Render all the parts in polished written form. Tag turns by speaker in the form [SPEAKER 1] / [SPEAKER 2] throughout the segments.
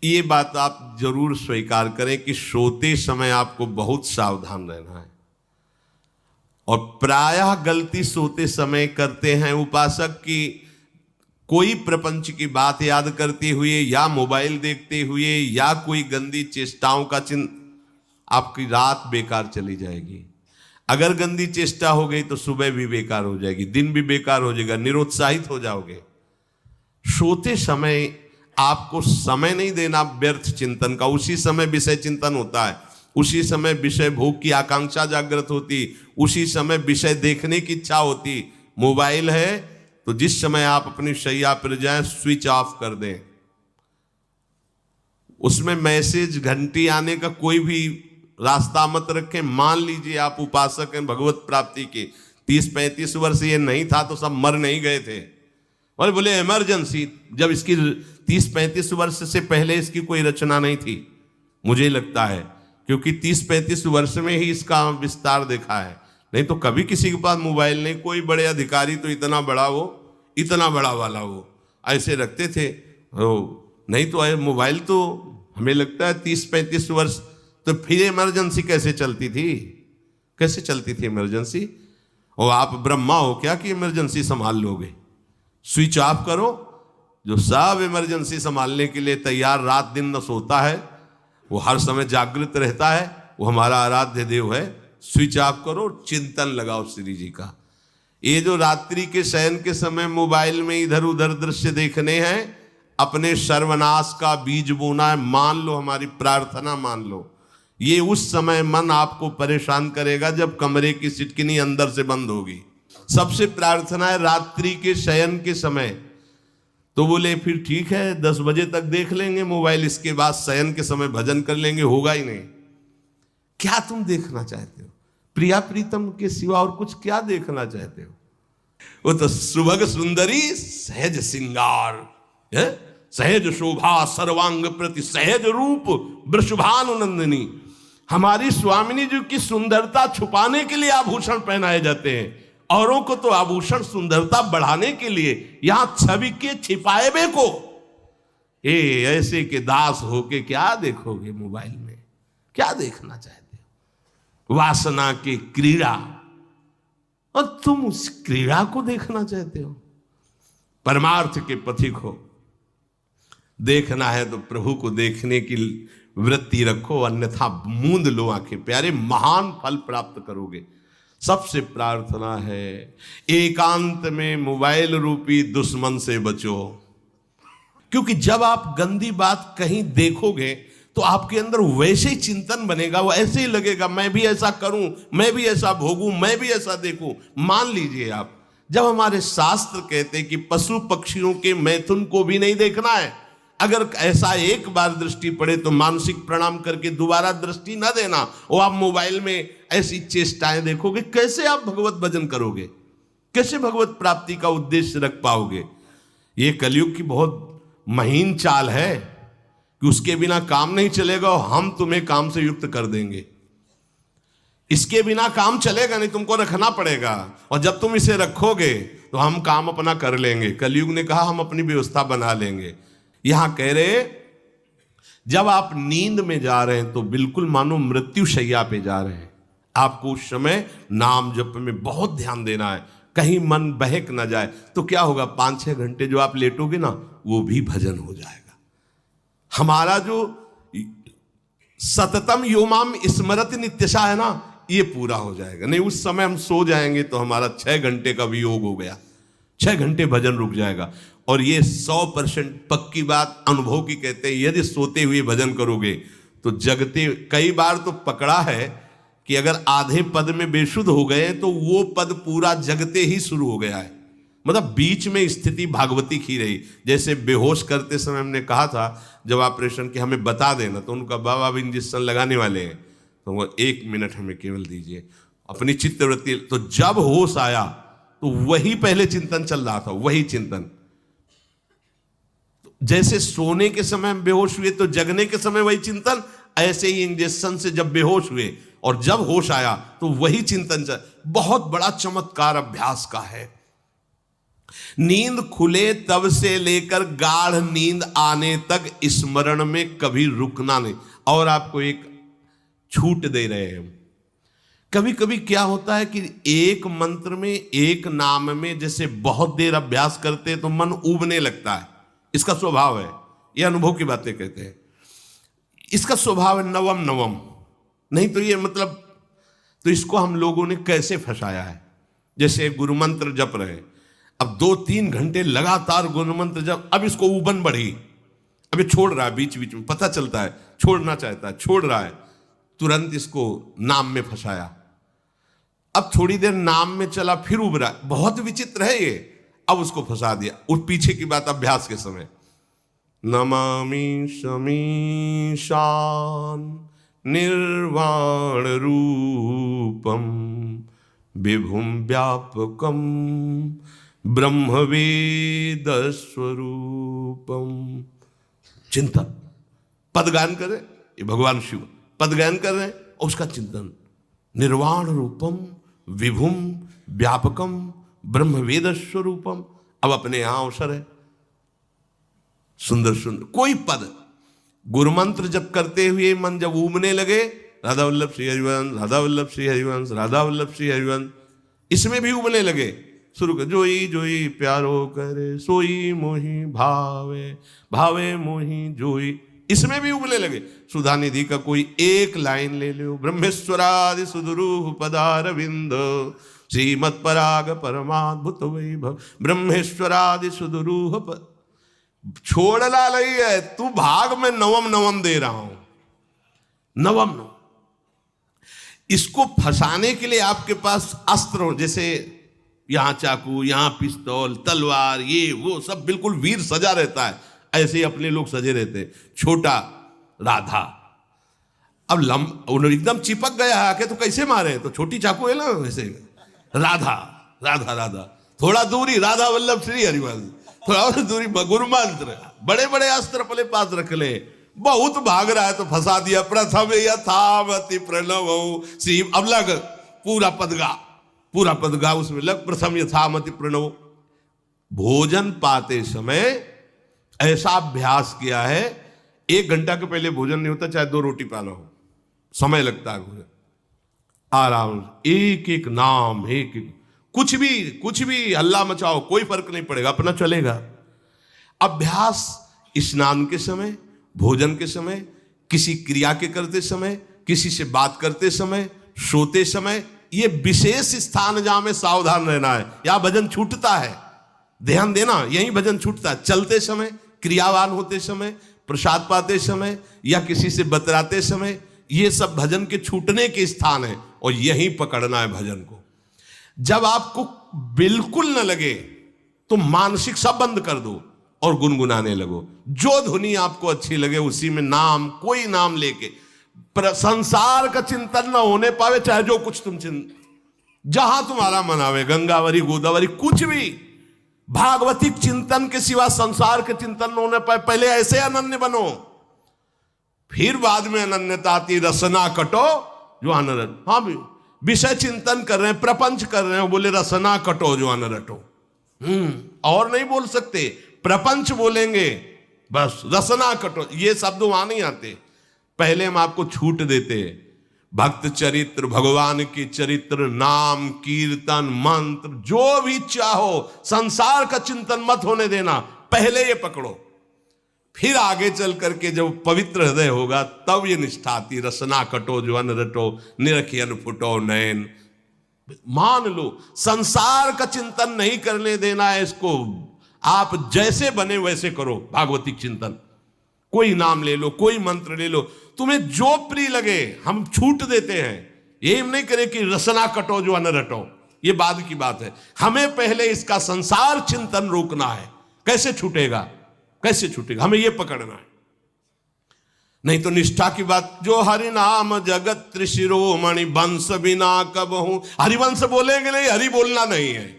[SPEAKER 1] ये बात आप जरूर स्वीकार करें कि सोते समय आपको बहुत सावधान रहना है। और प्रायः गलती सोते समय करते हैं उपासक की, कोई प्रपंच की बात याद करते हुए या मोबाइल देखते हुए या कोई गंदी चेष्टाओं का आपकी रात बेकार चली जाएगी। अगर गंदी चेष्टा हो गई तो सुबह भी बेकार हो जाएगी, दिन भी बेकार हो जाएगा, निरुत्साहित हो जाओगे। सोते समय आपको समय नहीं देना व्यर्थ चिंतन का। उसी समय विषय चिंतन होता है, उसी समय विषय भोग की आकांक्षा जागृत होती, उसी समय विषय देखने की इच्छा होती। मोबाइल है तो जिस समय आप अपनी शैया पर जाएं स्विच ऑफ कर दें। उसमें मैसेज घंटी आने का कोई भी रास्ता मत रखें। मान लीजिए आप उपासक हैं भगवत प्राप्ति के, 30-35 वर्ष ये नहीं था तो सब मर नहीं गए थे। और बोले इमरजेंसी, जब इसकी 30-35 वर्ष से पहले इसकी कोई रचना नहीं थी, मुझे लगता है, क्योंकि 30-35 वर्ष में ही इसका विस्तार देखा है। नहीं तो कभी किसी के पास मोबाइल नहीं। कोई बड़े अधिकारी तो इतना बड़ा वो, इतना बड़ा वाला वो ऐसे रखते थे। नहीं तो मोबाइल तो हमें लगता है 30-35 वर्ष। तो फिर इमरजेंसी कैसे चलती थी? कैसे चलती थी इमरजेंसी? और आप ब्रह्मा हो क्या कि इमरजेंसी संभाल लोगे? स्विच ऑफ करो। जो सब इमरजेंसी संभालने के लिए तैयार, रात दिन न सोता है, वो हर समय जागृत रहता है, वो हमारा आराध्य देव है। स्विच ऑफ करो, चिंतन लगाओ श्री जी का। ये जो रात्रि के शयन के समय मोबाइल में इधर उधर दृश्य देखने हैं, अपने सर्वनाश का बीज बोना है। मान लो, हमारी प्रार्थना मान लो, ये उस समय मन आपको परेशान करेगा जब कमरे की सिटकिनी अंदर से बंद होगी। सबसे प्रार्थना है रात्रि के शयन के समय। तो बोले फिर ठीक है 10 बजे तक देख लेंगे मोबाइल, इसके बाद शयन के समय भजन कर लेंगे। होगा ही नहीं। क्या तुम देखना चाहते हो? प्रिया प्रीतम के सिवा और कुछ क्या देखना चाहते हो? वो तो सुभग सुंदरी सहज सिंगार, सहज शोभा सर्वांग प्रति सहज रूप वृषभानुनंदिनी। हमारी स्वामिनी जी की सुंदरता छुपाने के लिए आभूषण पहनाए जाते हैं, औरों को तो आभूषण सुंदरता बढ़ाने के लिए। यहां छवि के छिपाए को ऐसे के दास होके क्या देखोगे मोबाइल में? क्या देखना चाहते हो? वासना की क्रीड़ा, और तुम उस क्रीड़ा को देखना चाहते हो? परमार्थ के पथिक हो। देखना है तो प्रभु को देखने की वृत्ति रखो, अन्यथा मूंद लो आंखें। प्यारे, महान फल प्राप्त करोगे। सबसे प्रार्थना है एकांत में मोबाइल रूपी दुश्मन से बचो। क्योंकि जब आप गंदी बात कहीं देखोगे तो आपके अंदर वैसे ही चिंतन बनेगा, वो ऐसे ही लगेगा मैं भी ऐसा करूं, मैं भी ऐसा भोगूं, मैं भी ऐसा देखूं। मान लीजिए आप, जब हमारे शास्त्र कहते हैं कि पशु पक्षियों के मैथुन को भी नहीं देखना है, अगर ऐसा एक बार दृष्टि पड़े तो मानसिक प्रणाम करके दोबारा दृष्टि न देना। और आप मोबाइल में ऐसी चेष्टाएं देखोगे, कैसे आप भगवत भजन करोगे? कैसे भगवत प्राप्ति का उद्देश्य रख पाओगे? ये कलयुग की बहुत महीन चाल है कि उसके बिना काम नहीं चलेगा और हम तुम्हें काम से युक्त कर देंगे। इसके बिना काम चलेगा नहीं, तुमको रखना पड़ेगा। और जब तुम इसे रखोगे तो हम काम अपना कर लेंगे। कलयुग ने कहा हम अपनी व्यवस्था बना लेंगे। यहां कह रहे जब आप नींद में जा रहे हैं तो बिल्कुल मानो मृत्यु शैया पे जा रहे हैं। आपको उस समय नाम जप में बहुत ध्यान देना है, कहीं मन बहक ना जाए। तो क्या होगा, 5-6 घंटे जो आप लेटोगे ना, वो भी भजन हो जाएगा। हमारा जो सततम योमाम स्मरति नित्यशा है ना, ये पूरा हो जाएगा। नहीं उस समय हम सो जाएंगे तो हमारा 6 घंटे का वियोग हो गया, 6 घंटे भजन रुक जाएगा। और ये 100% पक्की बात अनुभव की कहते हैं। यदि सोते हुए भजन करोगे तो जगते, कई बार तो पकड़ा है कि अगर आधे पद में बेशुद्ध हो गए तो वो पद पूरा जगते ही शुरू हो गया है। मतलब बीच में स्थिति भागवती की रही। जैसे बेहोश करते समय हमने कहा था जब ऑपरेशन के हमें बता देना, तो उनका बाबा अब इंजेक्शन लगाने वाले हैं तो वो 1 मिनट हमें केवल दीजिए, अपनी चित्तवृत्ति। तो जब होश आया तो वही पहले चिंतन चल रहा था, वही चिंतन। जैसे सोने के समय बेहोश हुए तो जगने के समय वही चिंतन, ऐसे ही इंजेक्शन से जब बेहोश हुए और जब होश आया तो वही चिंतन चल। बहुत बड़ा चमत्कार अभ्यास का है। नींद खुले तब से लेकर गाढ़ नींद आने तक स्मरण में कभी रुकना नहीं। और आपको एक छूट दे रहे हैं। कभी कभी क्या होता है कि एक मंत्र में, एक नाम में जैसे बहुत देर अभ्यास करते हैं तो मन ऊबने लगता है। इसका स्वभाव है, ये अनुभव की बातें कहते हैं। इसका स्वभाव है नवम नवम, नहीं तो ये मतलब, तो इसको हम लोगों ने कैसे फंसाया है। जैसे गुरु मंत्र जप रहे, अब 2-3 घंटे लगातार गुरु मंत्र जप, अब इसको ऊबन बढ़ी, अब ये छोड़ रहा है, बीच बीच में पता चलता है छोड़ना चाहता है, छोड़ रहा है, तुरंत इसको नाम में फंसाया। अब थोड़ी देर नाम में चला, फिर उब रहा है, बहुत विचित्र है ये, अब उसको फंसा दिया। उस पीछे की बात अभ्यास के समय, नमामि शमीशान निर्वाण रूपम विभुम व्यापकम ब्रह्मवेद स्वरूपम। चिंतन, पदगान कर रहे, ये भगवान शिव पदगान कर रहे हैं और उसका चिंतन, निर्वाण रूपम विभुम व्यापकम ब्रह्मवेद स्वरूपम। अब अपने यहां अवसर है, सुंदर सुंदर कोई पद गुरु मंत्र जब करते हुए मन जब ऊबने लगे, राधा वल्लभ श्री हरिवंश, राधा वल्लभ श्री हरिवंश, राधा वल्लभ श्री हरिवंश, इसमें भी उबने लगे, शुरू कर, जोई जोई प्यारो करे सोई मोही भावे, भावे मोही जोई, इसमें भी उबने लगे। सुधा निधि का कोई एक लाइन ले लो, ब्रह्मेश्वरादि सुदुरूह पदारविंद श्रीमत् पराग परमाद्भुत वैभव, ब्रह्मेश्वरादि सुदुरूह छोड़ना नहीं है, तू भाग में नवम नवम दे रहा हूं, नवम नवम। इसको फंसाने के लिए आपके पास अस्त्र हो, जैसे यहां चाकू, यहां पिस्तौल, तलवार, ये वो सब बिल्कुल वीर सजा रहता है, ऐसे ही अपने लोग सजे रहते। छोटा राधा, अब एकदम चिपक गया आके तो कैसे मारे, तो छोटी चाकू है ना वैसे, राधा राधा राधा, थोड़ा दूरी राधा वल्लभ श्री हरिवंश, थोड़ा और दूरी गुरु मंत्र, बड़े बड़े अस्त्र अपने पास रख ले। बहुत भाग रहा है तो फंसा दिया, प्रथम यथावति प्रणव श्री, अब लग पूरा पदगा, पूरा पदगा उसमें लग, प्रथम यथामति प्रणव। भोजन पाते समय ऐसा अभ्यास किया है, 1 घंटा के पहले भोजन नहीं होता, चाहे 2 रोटी पाना हो, समय लगता है भोजन, आराम, एक एक नाम, एक एक, कुछ भी हल्ला मचाओ, कोई फर्क नहीं पड़ेगा, अपना चलेगा। अभ्यास स्नान के समय, भोजन के समय, किसी क्रिया के करते समय, किसी से बात करते समय, सोते समय, ये विशेष स्थान जहां में सावधान रहना है। यहां भजन छूटता है, ध्यान देना, यही भजन छूटता है। चलते समय, क्रियावान होते समय, प्रसाद पाते समय या किसी से बतराते समय, ये सब भजन के छूटने के स्थान है और यहीं पकड़ना है भजन को। जब आपको बिल्कुल न लगे तो मानसिक सब बंद कर दो और गुनगुनाने लगो। जो धुनी आपको अच्छी लगे उसी में नाम, कोई नाम लेके, संसार का चिंतन न होने पावे, चाहे जो कुछ तुम जहां तुम्हारा मन आवे, गंगावरी गोदावरी, कुछ भी, भागवतिक चिंतन के सिवा संसार के चिंतन न होने पाए। पहले ऐसे अनन्य बनो, फिर बाद में अनन्यता आती, रसना कटो जो अनरट। हाँ भी विषय चिंतन कर रहे हैं, प्रपंच कर रहे हैं, बोले रसना कटो जो अनरटो। और नहीं बोल सकते, प्रपंच बोलेंगे बस, रसना कटो, ये शब्द वहां नहीं आते। पहले हम आपको छूट देते, भक्त चरित्र, भगवान की चरित्र, नाम, कीर्तन, मंत्र, जो भी चाहो, संसार का चिंतन मत होने देना, पहले ये पकड़ो। फिर आगे चल करके जब पवित्र हृदय होगा तब ये निष्ठा आती, रसना कटो जो अन रटो, निरखियन फुटो नयन। मान लो संसार का चिंतन नहीं करने देना है इसको, आप जैसे बने वैसे करो भागवतिक चिंतन। कोई नाम ले लो, कोई मंत्र ले लो, तुम्हें जो प्रिय लगे, हम छूट देते हैं। ये नहीं करे कि रसना कटो जो अन रटो, ये बाद की बात है। हमें पहले इसका संसार चिंतन रोकना है। कैसे छूटेगा, कैसे छूटेगा, हमें यह पकड़ना है। नहीं तो निष्ठा की बात, जो हरि नाम जगत त्रिशिरोमणि वंश बिना कबहू, हरिवंश बोलेंगे नहीं, हरि बोलना नहीं है,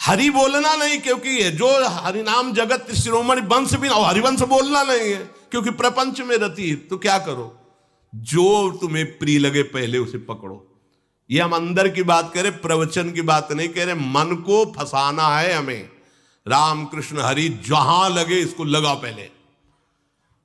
[SPEAKER 1] हरि बोलना नहीं, क्योंकि जो हरिनाम जगत त्रिशिरोमणि वंश बिना, हरिवंश बोलना नहीं है क्योंकि प्रपंच में रति। तो क्या करो, जो तुम्हें प्रिय लगे पहले उसे पकड़ो। ये हम अंदर की बात करें, प्रवचन की बात नहीं कह रहे। मन को फंसाना है हमें। राम कृष्ण हरि जहां लगे इसको लगा,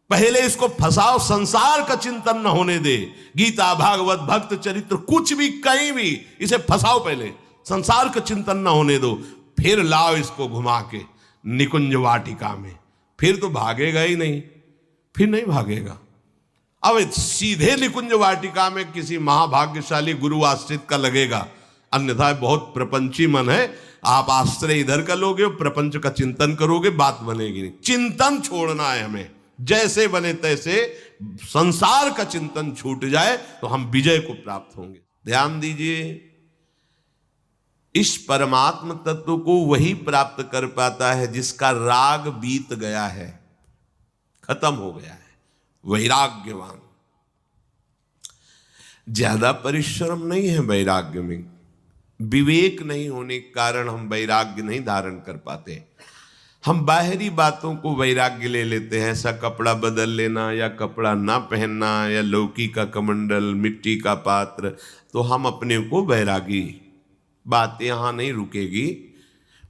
[SPEAKER 1] पहले इसको फंसाओ, संसार का चिंतन न होने दे। गीता भागवत भक्त चरित्र कुछ भी कहीं भी इसे फंसाओ, पहले संसार का चिंतन न होने दो, फिर लाओ इसको घुमा के निकुंज वाटिका में, फिर तो भागेगा ही नहीं, फिर नहीं भागेगा। अब सीधे निकुंज वाटिका में किसी महाभाग्यशाली गुरु आश्रित का लगेगा, अन्यथा बहुत प्रपंची मन है। आप आश्रय इधर का लोगे, प्रपंच का चिंतन करोगे, बात बनेगी नहीं। चिंतन छोड़ना है हमें, जैसे बने तैसे संसार का चिंतन छूट जाए तो हम विजय को प्राप्त होंगे। ध्यान दीजिए, इस परमात्म तत्व को वही प्राप्त कर पाता है जिसका राग बीत गया है, खत्म हो गया है, वैराग्यवान। ज्यादा परिश्रम नहीं है वैराग्य में, विवेक नहीं होने के कारण हम वैराग्य नहीं धारण कर पाते। हम बाहरी बातों को वैराग्य ले लेते हैं, ऐसा कपड़ा बदल लेना या कपड़ा ना पहनना या लौकी का कमंडल, मिट्टी का पात्र, तो हम अपने को वैरागी। बात यहां नहीं रुकेगी।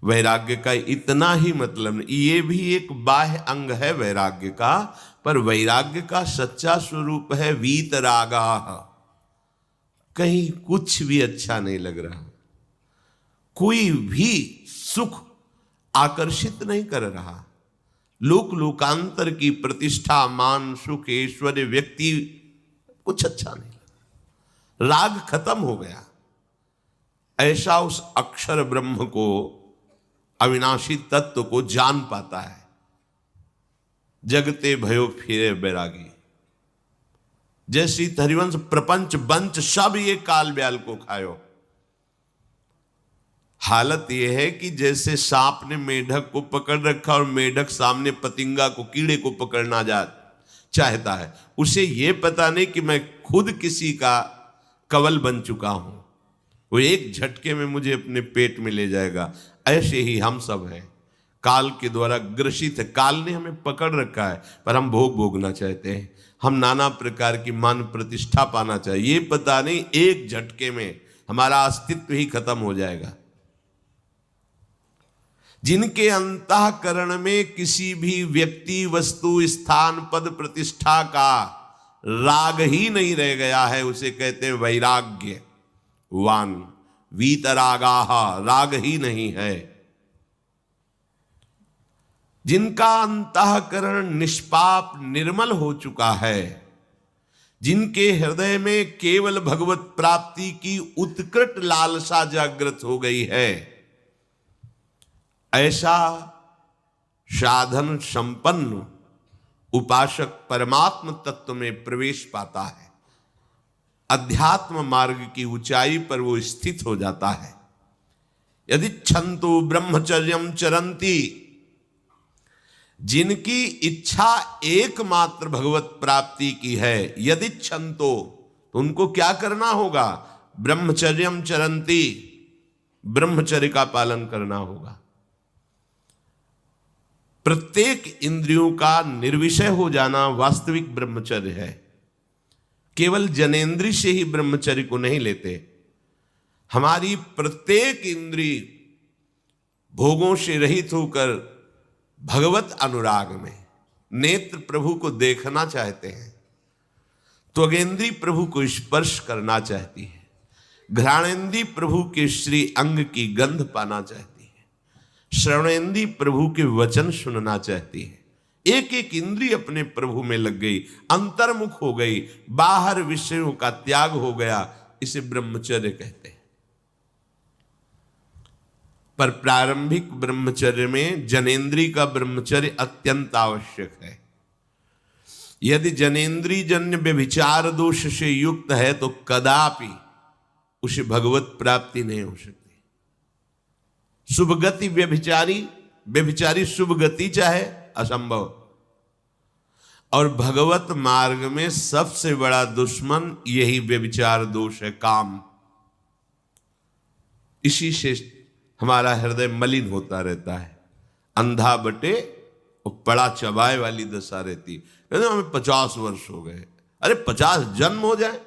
[SPEAKER 1] वैराग्य का इतना ही मतलब नहीं, ये भी एक बाह्य अंग है वैराग्य का, पर वैराग्य का सच्चा स्वरूप है वीतरागा। कहीं कुछ भी अच्छा नहीं लग रहा, कोई भी सुख आकर्षित नहीं कर रहा, लोक लोकांतर की प्रतिष्ठा, मान, सुख, ऐश्वर्य, व्यक्ति, कुछ अच्छा नहीं लगा, राग खत्म हो गया। ऐसा उस अक्षर ब्रह्म को, अविनाशी तत्व को जान पाता है। जगते भयो फिरे बैरागी। जैसी हरिवंश प्रपंच बंच सब ये काल ब्याल को खायो। हालत यह है कि जैसे सांप ने मेढक को पकड़ रखा और मेढक सामने पतिंगा को, कीड़े को पकड़ना चाहता है, उसे यह पता नहीं कि मैं खुद किसी का कवल बन चुका हूं, वो एक झटके में मुझे अपने पेट में ले जाएगा। ऐसे ही हम सब हैं, काल के द्वारा ग्रसित है। काल ने हमें पकड़ रखा है, पर हम भोग भोगना चाहते हैं, हम नाना प्रकार की मान प्रतिष्ठा पाना चाहिए। ये पता नहीं एक झटके में हमारा अस्तित्व ही खत्म हो जाएगा। जिनके अंतःकरण में किसी भी व्यक्ति, वस्तु, स्थान, पद, प्रतिष्ठा का राग ही नहीं रह गया है, उसे कहते हैं वैराग्यवान। वीतरागाः, राग ही नहीं है। जिनका अंतःकरण निष्पाप निर्मल हो चुका है, जिनके हृदय में केवल भगवत प्राप्ति की उत्कट लालसा जागृत हो गई है, ऐसा साधन संपन्न उपासक परमात्म तत्व में प्रवेश पाता है। अध्यात्म मार्ग की ऊंचाई पर वो स्थित हो जाता है। यदि छंतु ब्रह्मचर्यम चरंती, जिनकी इच्छा एकमात्र भगवत प्राप्ति की है, यदि छंतो, तो उनको क्या करना होगा? ब्रह्मचर्यम चरंती, ब्रह्मचर्य का पालन करना होगा। प्रत्येक इंद्रियों का निर्विषय हो जाना वास्तविक ब्रह्मचर्य है। केवल जनेंद्रिय से ही ब्रह्मचर्य को नहीं लेते। हमारी प्रत्येक इंद्रिय भोगों से रहित होकर भगवत अनुराग में, नेत्र प्रभु को देखना चाहते हैं, त्वगेंद्रिय प्रभु को स्पर्श करना चाहती है, घ्राणेंद्रिय प्रभु के श्री अंग की गंध पाना चाहती है, श्रवणेंद्रिय प्रभु के वचन सुनना चाहती है। एक एक इंद्रिय अपने प्रभु में लग गई, अंतर्मुख हो गई, बाहर विषयों का त्याग हो गया। इसे ब्रह्मचर्य कहते हैं। पर प्रारंभिक ब्रह्मचर्य में जनेंद्रिय का ब्रह्मचर्य अत्यंत आवश्यक है। यदि जनेंद्रिय जन्य व्यभिचार दोष से युक्त है तो कदापि उसे भगवत प्राप्ति नहीं हो सकती। शुभ गति व्यभिचारी शुभ गति चाहे, असंभव। और भगवत मार्ग में सबसे बड़ा दुश्मन यही व्यभिचार दोष है, काम। इसी से हमारा हृदय मलिन होता रहता है, अंधा बटे और बड़ा चबाए वाली दशा रहती है। कहते हमें 50 वर्ष हो गए। अरे 50 जन्म हो जाए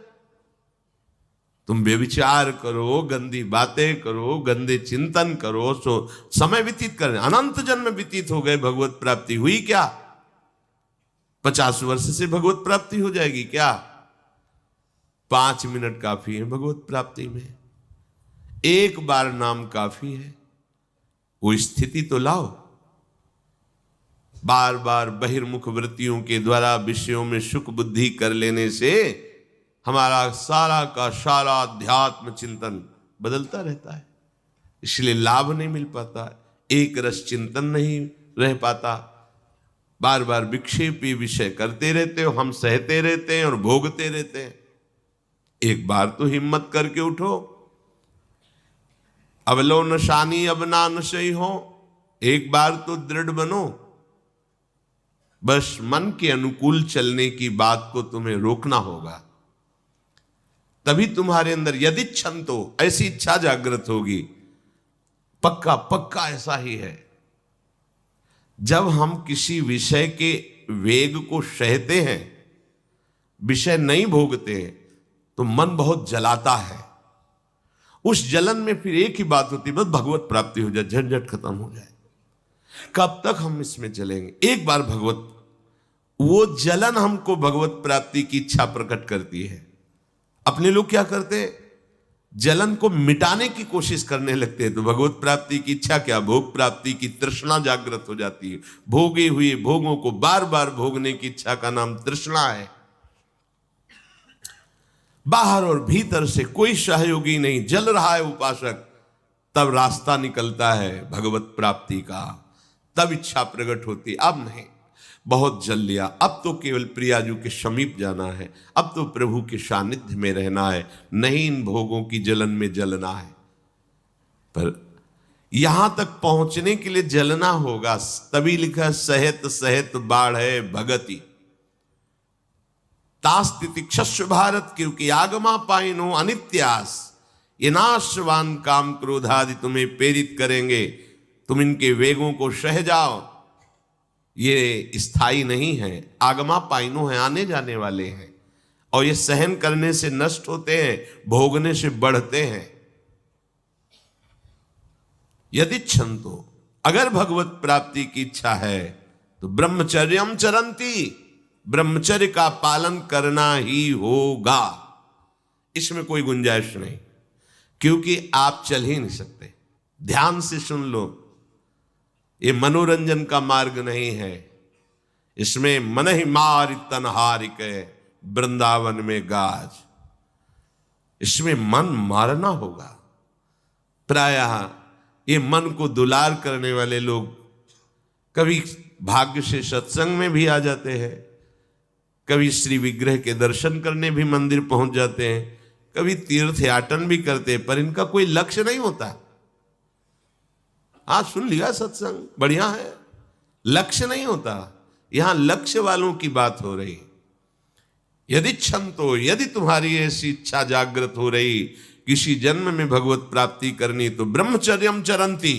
[SPEAKER 1] तुम व्यभिचार करो, गंदी बातें करो, गंदे चिंतन करो, सो समय व्यतीत करें। अनंत जन्म व्यतीत हो गए, भगवत प्राप्ति हुई क्या? 50 वर्ष से भगवत प्राप्ति हो जाएगी क्या? 5 मिनट काफी है भगवत प्राप्ति में। एक बार नाम काफी है। वो स्थिति तो लाओ। बार बार बहिर्मुख वृत्तियों के द्वारा विषयों में सुख बुद्धि कर लेने से हमारा सारा का सारा अध्यात्म चिंतन बदलता रहता है, इसलिए लाभ नहीं मिल पाता, एक रस चिंतन नहीं रह पाता। बार बार विक्षेपी विषय करते रहते हो, हम सहते रहते हैं और भोगते रहते हैं। एक बार तो हिम्मत करके उठो। अवलो नशानी अब ना नशई हो, एक बार तो दृढ़ बनो। बस मन के अनुकूल चलने की बात को तुम्हें रोकना होगा, तभी तुम्हारे अंदर यदि क्षण तो ऐसी इच्छा जागृत होगी। पक्का पक्का ऐसा ही है। जब हम किसी विषय के वेग को सहते हैं, विषय नहीं भोगते हैं, तो मन बहुत जलाता है। उस जलन में फिर एक ही बात होती है, बस भगवत प्राप्ति हो जाए, झंझट खत्म हो जाए। कब तक हम इसमें चलेंगे? एक बार भगवत, वो जलन हमको भगवत प्राप्ति की इच्छा प्रकट करती है। अपने लोग क्या करते हैं? जलन को मिटाने की कोशिश करने लगते हैं, तो भगवत प्राप्ति की इच्छा क्या, भोग प्राप्ति की तृष्णा जागृत हो जाती है। भोगे हुए भोगों को बार बार भोगने की इच्छा का नाम तृष्णा है। बाहर और भीतर से कोई सहयोगी नहीं, जल रहा है उपासक, तब रास्ता निकलता है भगवत प्राप्ति का, तब इच्छा प्रकट होती। अब नहीं, बहुत जल लिया, अब तो केवल प्रियाजू के समीप जाना है, अब तो प्रभु के सानिध्य में रहना है, नहीं इन भोगों की जलन में जलना है। पर यहां तक पहुंचने के लिए जलना होगा, तभी लिखा सहित सहित बाढ़ है भगति तास्तिति क्षस्व भारत, क्योंकि आगमा पाइनो अनित्यास, ये नाशवान काम क्रोधादि तुम्हें प्रेरित करेंगे, तुम इनके वेगों को सह जाओ। ये स्थायी नहीं है, आगमा पाइनो है, आने जाने वाले हैं, और ये सहन करने से नष्ट होते हैं, भोगने से बढ़ते हैं। यदि क्षंतो, अगर भगवत प्राप्ति की इच्छा है तो ब्रह्मचर्यम चरंती, ब्रह्मचर्य का पालन करना ही होगा, इसमें कोई गुंजाइश नहीं, क्योंकि आप चल ही नहीं सकते। ध्यान से सुन लो, ये मनोरंजन का मार्ग नहीं है, इसमें मन ही मार तन हारिक वृंदावन में गाज, इसमें मन मारना होगा। प्रायः ये मन को दुलार करने वाले लोग कभी भाग्य से सत्संग में भी आ जाते हैं, कभी श्री विग्रह के दर्शन करने भी मंदिर पहुंच जाते हैं, कभी तीर्थ याटन भी करते हैं, पर इनका कोई लक्ष्य नहीं होता। हाँ, सुन लिया सत्संग, बढ़िया है, लक्ष्य नहीं होता। यहां लक्ष्य वालों की बात हो रही। यदि क्षंतो, यदि तुम्हारी ऐसी इच्छा जागृत हो रही किसी जन्म में भगवत प्राप्ति करनी, तो ब्रह्मचर्यम चरंती,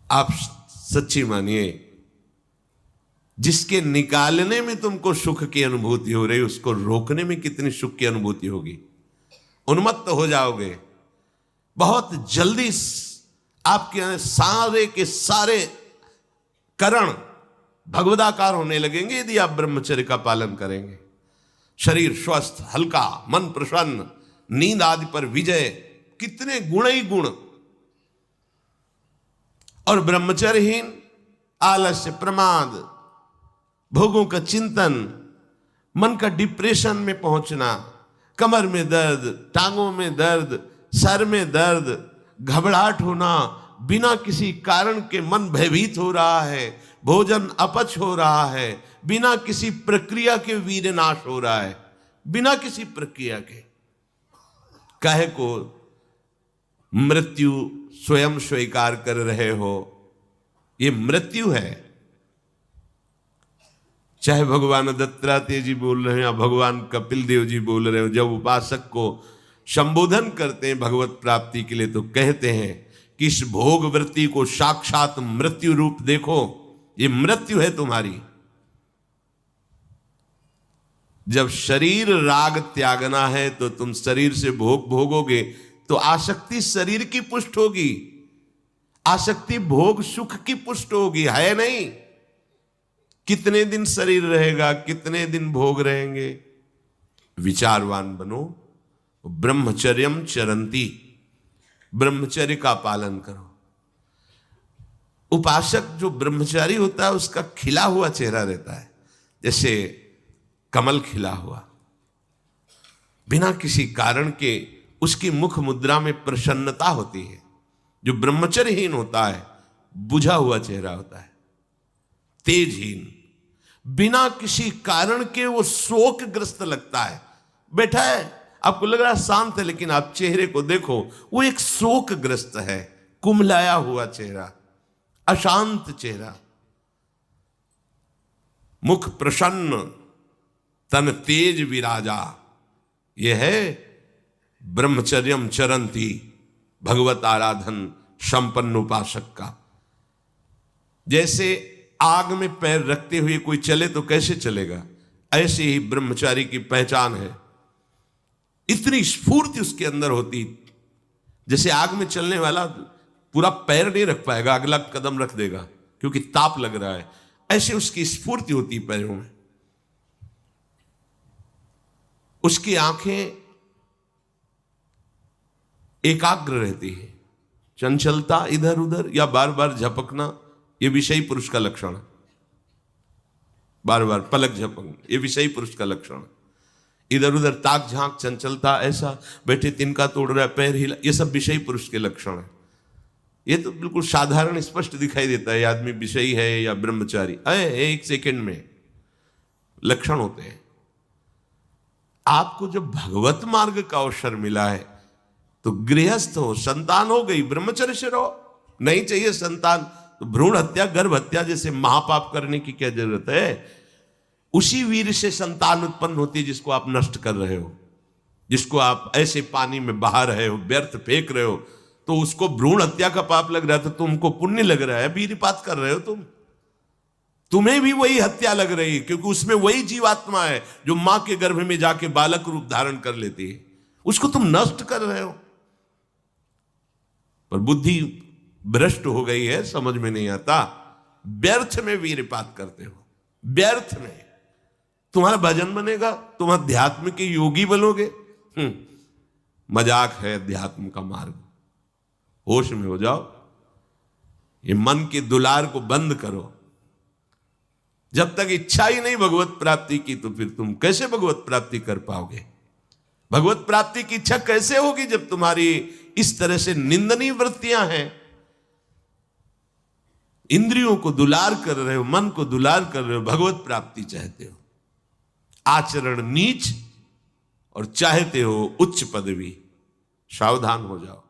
[SPEAKER 1] आप सच्ची मानिए, जिसके निकालने में तुमको सुख की अनुभूति हो रही, उसको रोकने में कितनी सुख की अनुभूति होगी। उन्मत्त हो जाओगे, बहुत जल्दी आपके सारे के सारे करण भगवदाकार होने लगेंगे यदि आप ब्रह्मचर्य का पालन करेंगे। शरीर स्वस्थ, हल्का, मन प्रसन्न, नींद आदि पर विजय, कितने गुण ही गुण। और ब्रह्मचर्यहीन आलस्य, प्रमाद, भोगों का चिंतन, मन का डिप्रेशन में पहुंचना, कमर में दर्द, टांगों में दर्द, सर में दर्द, घबराहट होना, बिना किसी कारण के मन भयभीत हो रहा है, भोजन अपच हो रहा है, बिना किसी प्रक्रिया के वीरनाश हो रहा है, बिना किसी प्रक्रिया के। काहे को मृत्यु स्वयं स्वीकार कर रहे हो, ये मृत्यु है। चाहे भगवान दत्तात्रेय जी बोल रहे हैं या भगवान कपिल देव जी बोल रहे हो, जब उपासक को संबोधन करते हैं भगवत प्राप्ति के लिए, तो कहते हैं कि इस भोग वृत्ति को साक्षात मृत्यु रूप देखो, ये मृत्यु है तुम्हारी। जब शरीर राग त्यागना है तो तुम शरीर से भोग भोगोगे तो आसक्ति शरीर की पुष्ट होगी, आसक्ति भोग सुख की पुष्ट होगी, है नहीं। कितने दिन शरीर रहेगा, कितने दिन भोग रहेंगे। विचारवान बनो, ब्रह्मचर्यम चरंती, ब्रह्मचर्य का पालन करो। उपासक जो ब्रह्मचारी होता है उसका खिला हुआ चेहरा रहता है, जैसे कमल खिला हुआ, बिना किसी कारण के उसकी मुख मुद्रा में प्रसन्नता होती है। जो ब्रह्मचर्यहीन होता है बुझा हुआ चेहरा होता है, तेजहीन, बिना किसी कारण के वो शोकग्रस्त लगता है। बैठा है, आपको लग रहा है शांत है, लेकिन आप चेहरे को देखो वो एक शोकग्रस्त है, कुम्हलाया हुआ चेहरा, अशांत चेहरा। मुख प्रसन्न, तन तेज विराजा, यह है ब्रह्मचर्यम चरंती, भगवत आराधन संपन्न उपासक का। जैसे आग में पैर रखते हुए कोई चले तो कैसे चलेगा, ऐसे ही ब्रह्मचारी की पहचान है। इतनी स्फूर्ति उसके अंदर होती, जैसे आग में चलने वाला पूरा पैर नहीं रख पाएगा, अगला कदम रख देगा क्योंकि ताप लग रहा है, ऐसे उसकी स्फूर्ति होती पैरों में। उसकी आंखें एकाग्र रहती है, चंचलता इधर उधर या बार बार झपकना यह विषयी पुरुष का लक्षण है। बार बार पलक झपकना यह विषयी पुरुष का लक्षण है। इधर उधर ताक झांक, चंचलता, ऐसा बैठे तिनका तोड़ रहा है, पैर हिला, ये सब विषयी पुरुष के लक्षण है। ये तो बिल्कुल साधारण स्पष्ट दिखाई देता है आदमी विषयी है या ब्रह्मचारी, एक सेकंड में लक्षण होते हैं। आपको जब भगवत मार्ग का अवसर मिला है तो गृहस्थ हो, संतान हो गई, ब्रह्मचर्य से रहो। नहीं चाहिए संतान तो भ्रूण हत्या, गर्भ हत्या जैसे महापाप करने की क्या जरूरत है। उसी वीर से संतान उत्पन्न होती है जिसको आप नष्ट कर रहे हो, जिसको आप ऐसे पानी में बहा रहे हो, व्यर्थ फेंक रहे हो, तो उसको भ्रूण हत्या का पाप लग रहा है, तो तुमको पुण्य लग रहा है, वीरपात कर रहे हो तुम्हें भी वही हत्या लग रही है, क्योंकि उसमें वही जीवात्मा है जो मां के गर्भ में जाके बालक रूप धारण कर लेती है, उसको तुम नष्ट कर रहे हो। पर बुद्धि भ्रष्ट हो गई है, समझ में नहीं आता, व्यर्थ में वीरपात करते हो, व्यर्थ में। तुम्हारा भजन बनेगा, तुम अध्यात्म के योगी बनोगे, मजाक है अध्यात्म का मार्ग। होश में हो जाओ, ये मन के दुलार को बंद करो। जब तक इच्छा ही नहीं भगवत प्राप्ति की तो फिर तुम कैसे भगवत प्राप्ति कर पाओगे। भगवत प्राप्ति की इच्छा कैसे होगी जब तुम्हारी इस तरह से निंदनीय वृत्तियां हैं। इंद्रियों को दुलार कर रहे हो, मन को दुलार कर रहे हो, भगवत प्राप्ति चाहते हो, आचरण नीच और चाहते हो उच्च पदवी। सावधान हो जाओ।